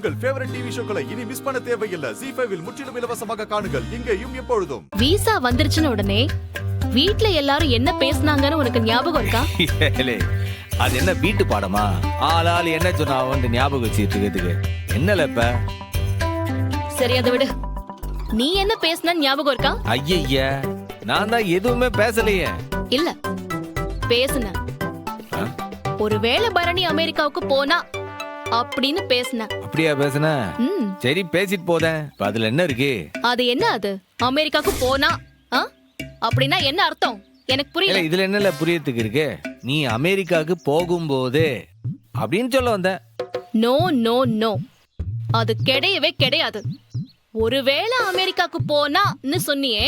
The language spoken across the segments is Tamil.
உங்கள் ஃபேவரட் டிவி ஷோக்களை இனி மிஸ் பண்ண தேவையில்லை. ZEE5 இல் முற்றிலும் இலவசமாக காணுங்கள். இங்கேயும் எப்பொழுதும். விசா வந்துருச்சுன்னு உடனே வீட்ல எல்லாரும் என்ன பேசுனாங்கன்னு உனக்கு ஞாபகம் இருக்கா? அது என்ன வீட்டு பாடமா? ஆளாள் என்ன சொன்னா வந்து ஞாபகம் வச்சுட்டு இருக்கிறதுக்கு என்னல இப்ப? சரி அதை விடு. நீ என்ன பேசுன ஞாபகம் இருக்கா? ஐய நான் தான் எதுவுமே பேசலையே. இல்ல பேசுன. ஒருவேளை பரணி அமெரிக்காவுக்கு போனா அப்படின்னு பேசுன. அப்படியா பேசுன? சரி பேசிட்டு போதேன். அதுல என்ன இருக்கு? அது என்ன அது அமெரிக்காவுக்கு போனா அப்படின்னா என்ன அர்த்தம் எனக்கு புரியல. இதுல என்னல புரியறதுக்கு இருக்கு? நீ அமெரிக்காவுக்கு போகும்போது அப்படின்னு சொல்ல வந்த. நோ நோ நோ, அது கிடையவே கிடையாது. ஒருவேளை அமெரிக்காவுக்கு போனான்னு சொன்னியே,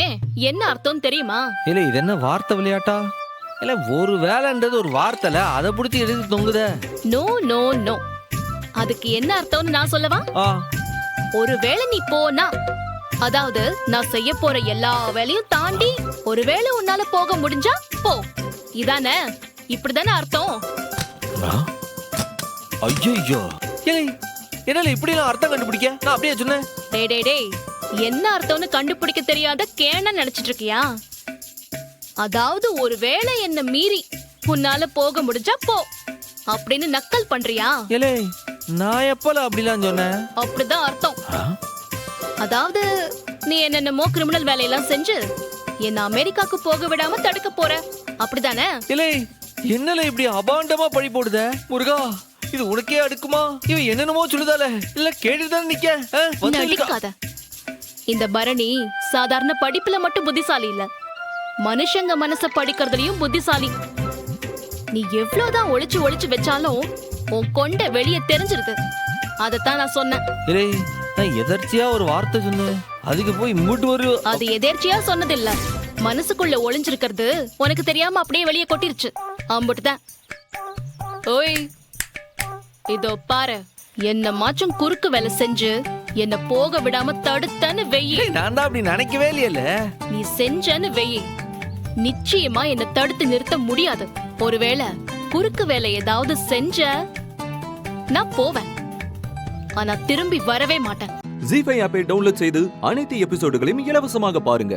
என்ன அர்த்தம் தெரியுமா? இல்ல இது என்ன வார்த்தை விளையாட்டா? இல்ல ஒரு வேலைன்றது ஒரு வார்த்தைல அதை பிடிச்சி எழுதி தொங்குத. நோ நோ நோ, அதுக்கு என்ன அர்த்தம்னு நான் சொல்லவா? ஒருவேளை நீ போனா, அதாவது நான் செய்ய போற எல்லா வேலையும் தாண்டி ஒருவேளை உன்னால போக முடிஞ்சா போ, இதானே? இப்படிதானே அர்த்தம்? ஐயோ என்னால இப்படி எல்லாம் அர்த்தம் கண்டுபிடிக்க? நான் அப்படியே சொன்னேன். டேய் டேய் டேய், என்ன அர்த்தம்னு கண்டுபிடிக்க தெரியாத கேன நினைச்சிட்டு இருக்கியா? அதாவது ஒருவேளை என்ன மீறி உன்னால போக முடிஞ்சா போ அப்படின்னு நக்கல் பண்றியா? ஏலே நான் எப்பல அப்படிலாம் சொன்னேன்? அப்படிதான் அர்த்தம். அதாவது நீ என்னென்னமோ கிரிமினல் வேலையெல்லாம் செஞ்சு என்ன அமெரிக்காக்கு போக விடாம தடுக்க போற, அப்படிதானே? இல்லை என்னல இப்படி அபாண்டமா பழி போடுத முருகா? இது உனக்கே அடுக்குமா? இவன் என்னென்னமோ சொல்லுதால. இல்ல கேட்டுதான் நிக்காத. இந்த பரணி சாதாரண படிப்புல மட்டும் புத்திசாலி இல்ல, மனுஷங்க மனச படிக்கிறதுலயும் புத்திசாலி. நீ எவ்வளவுதான் ஒளிச்சு ஒளிச்சு வச்சாலும் உன் கொண்ட வெளியே தெரிஞ்சிருது. அதத்தான் நான் சொன்னேன். நான் எதர்ச்சியா ஒரு வார்த்தை சொன்னேன், அதுக்கு போய் இம்புட்டு ஒரு. அது எதர்ச்சியா சொன்னது இல்ல, மனசுக்குள்ள ஒளிஞ்சிருக்கிறது உனக்கு தெரியாம அப்படியே வெளியே கொட்டிருச்சு. அம்புட்டுதான். ஓய் இதோ பாரு, என்ன மாச்சும் குறுக்கு வேலை செஞ்சு என்ன போக விடாம தடுத்தன்னு வெயி. நான் தான் அப்படி நினைக்கவே இல்லையல்ல. நீ செஞ்சன்னு வெயி, நிச்சயமா என்ன தடுத்து நிறுத்த முடியாது. ஒருவேளை குறுக்கு வேலை ஏதாவது செஞ்ச நான் போவேன், ஆனா திரும்பி வரவே மாட்டேன். ZEE5 ஆப்பை டவுன்லோட் செய்து அனைத்து எபிசோடுகளையும் இலவசமாக பாருங்க.